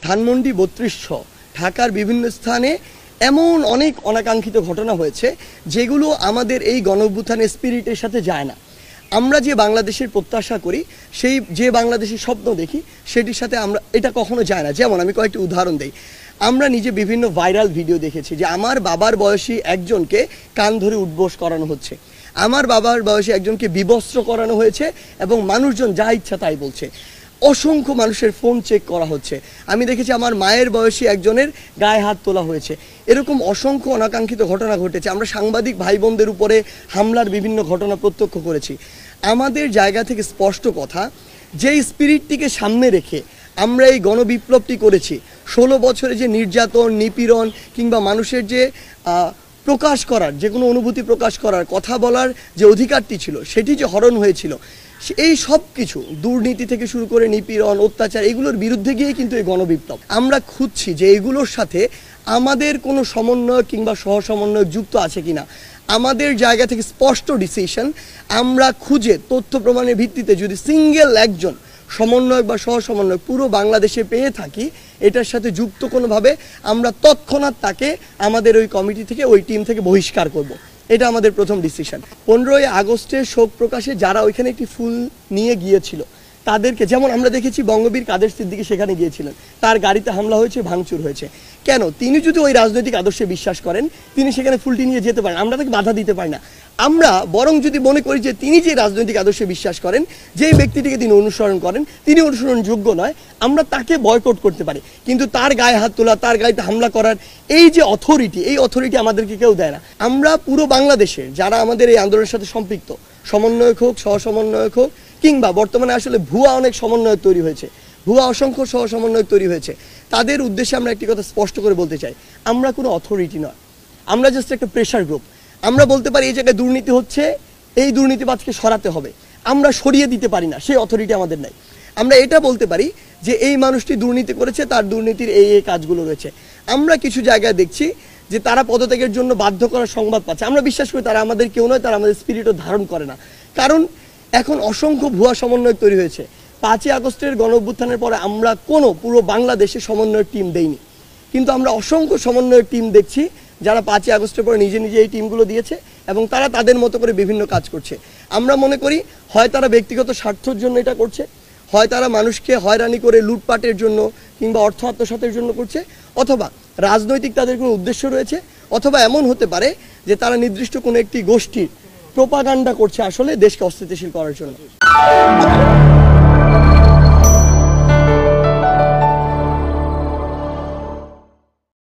ধানমন্ডি ৩২০০ ঢাকার বিভিন্ন স্থানে এমন অনেক অনাকাঙ্ক্ষিত ঘটনা হয়েছে যেগুলো আমাদের এই গণঅভ্যুত্থানের স্পিরিটের সাথে যায় না। আমরা যে বাংলাদেশের প্রত্যাশা করি, সেই যে বাংলাদেশের স্বপ্ন দেখি, সেটির সাথে আমরা এটা কখনো যায় না। যেমন আমি কয়েকটি উদাহরণ দিই। আমরা নিজে বিভিন্ন ভাইরাল ভিডিও দেখেছি যে আমার বাবার বয়সী একজনকে কান ধরে উঠবোস করানো হচ্ছে, আমার বাবার বয়সী একজনকে বিবস্ত্র করানো হয়েছে এবং মানুষজন যা ইচ্ছা তাই বলছে। অসংখ্য মানুষের ফোন চেক করা হচ্ছে। আমি দেখেছি আমার মায়ের বয়সী একজনের গায়ে হাত তোলা হয়েছে। এরকম অসংখ্য অনাকাঙ্ক্ষিত ঘটনা ঘটেছে। আমরা সাংবাদিক ভাই বোনদের উপরে হামলার বিভিন্ন ঘটনা প্রত্যক্ষ করেছি। আমাদের জায়গা থেকে স্পষ্ট কথা, যেই স্পিরিটটিকে সামনে রেখে আমরা এই গণবিপ্লবটি করেছি, 16 বছরে যে নির্যাতন, নিপীড়ন কিংবা মানুষের যে প্রকাশ করার, যে কোনো অনুভূতি প্রকাশ করার, কথা বলার যে অধিকারটি ছিল, সেটি যে হরণ হয়েছিল, এই সব কিছু দুর্নীতি থেকে শুরু করে নিপীড়ন, অত্যাচার, এগুলোর বিরুদ্ধে গিয়ে কিন্তু এই গণবিপ্লব। আমরা খুঁজছি যে এগুলোর সাথে আমাদের কোনো সমন্বয় কিংবা সহসমন্বয় যুক্ত আছে কিনা। আমাদের জায়গা থেকে স্পষ্ট ডিসিশন, আমরা খুঁজে তথ্য প্রমাণের ভিত্তিতে যদি সিঙ্গেল একজন সমন্বয়ক বা সহসমন্বয়ক পুরো বাংলাদেশে পেয়ে থাকি, এটার সাথে যুক্ত কোনোভাবে, আমরা তৎক্ষণাৎ তাকে আমাদের ওই কমিটি থেকে, ওই টিম থেকে বহিষ্কার করব। এটা আমাদের প্রথম ডিসিশন। 15ই আগস্টের শোক প্রকাশে যারা ওইখানে একটি ফুল নিয়ে গিয়েছিল তাদেরকে, যেমন আমরা দেখেছি বঙ্গবীর কাদের সিদ্দিকী সেখানে গিয়েছিলেন, তার গাড়িতে হামলা হয়েছে, ভাঙচুর হয়েছে। কেন? তিনি যদি ওই রাজনৈতিক আদর্শে বিশ্বাস করেন, তিনি সেখানে ফুলটি নিয়ে যেতে পারেন, আমরা তাকে বাধা দিতে পারি না। আমরা বরং যদি মনে করি যে তিনি যে রাজনৈতিক আদর্শে বিশ্বাস করেন, যেই ব্যক্তিটিকে তিনি অনুসরণ করেন, তিনি অনুসরণযোগ্য নয়, আমরা তাকে বয়কট করতে পারি। কিন্তু তার গায়ে হাত তোলা, তার গাড়িতে হামলা করার এই যে অথরিটি, এই অথরিটি আমাদেরকে কেউ দেয় না। আমরা পুরো বাংলাদেশের যারা আমাদের এই আন্দোলনের সাথে সম্পৃক্ত, সমন্বয়ক হোক, সহসমন্বয়ক হোক, কিংবা বর্তমানে আসলে ভুয়া অনেক সমন্বয়ক তৈরি হয়েছে, ভুয়া অসংখ্য সহ সমন্বয়ক তৈরি হয়েছে, তাদের উদ্দেশ্যে আমরা একটি কথা স্পষ্ট করে বলতে চাই, আমরা কোনো অথরিটি নয়, আমরা জাস্ট একটা প্রেশার গ্রুপ। আমরা বলতে পারি এই জায়গায় দুর্নীতি হচ্ছে, এই দুর্নীতিবাজকে সরাতে হবে, আমরা সরিয়ে দিতে পারি না, সেই অথরিটি আমাদের নাই। আমরা এটা বলতে পারি যে এই মানুষটি দুর্নীতি করেছে, তার দুর্নীতির এই এই কাজগুলো রয়েছে। আমরা কিছু জায়গায় দেখছি যে তারা পদত্যাগের জন্য বাধ্য করার সংবাদ পাচ্ছে, আমরা বিশ্বাস করি তারা আমাদের কেউ নয়, তারা আমাদের স্পিরিটও ধারণ করে না। কারণ এখন অসংখ্য ভুয়া সমন্বয়ক তৈরি হয়েছে। 5ই আগস্টের গণঅভ্যুত্থানের পরে আমরা কোনো পুরো বাংলাদেশে সমন্বয়ের টিম দেইনি, কিন্তু আমরা অসংখ্য সমন্বয়ের টিম দেখছি যারা 5ই আগস্টের পরে নিজে নিজে এই টিমগুলো দিয়েছে এবং তারা তাদের মতো করে বিভিন্ন কাজ করছে। আমরা মনে করি হয় তারা ব্যক্তিগত স্বার্থের জন্য এটা করছে, হয় তারা মানুষকে হয়রানি করে লুটপাটের জন্য কিংবা অর্থ আত্মসাতের জন্য করছে, অথবা রাজনৈতিক তাদের কোনো উদ্দেশ্য রয়েছে, অথবা এমন হতে পারে যে তারা নির্দিষ্ট কোনো একটি গোষ্ঠীর প্রোপাগান্ডা করছে আসলে দেশকে অস্থিতিশীল করার জন্য।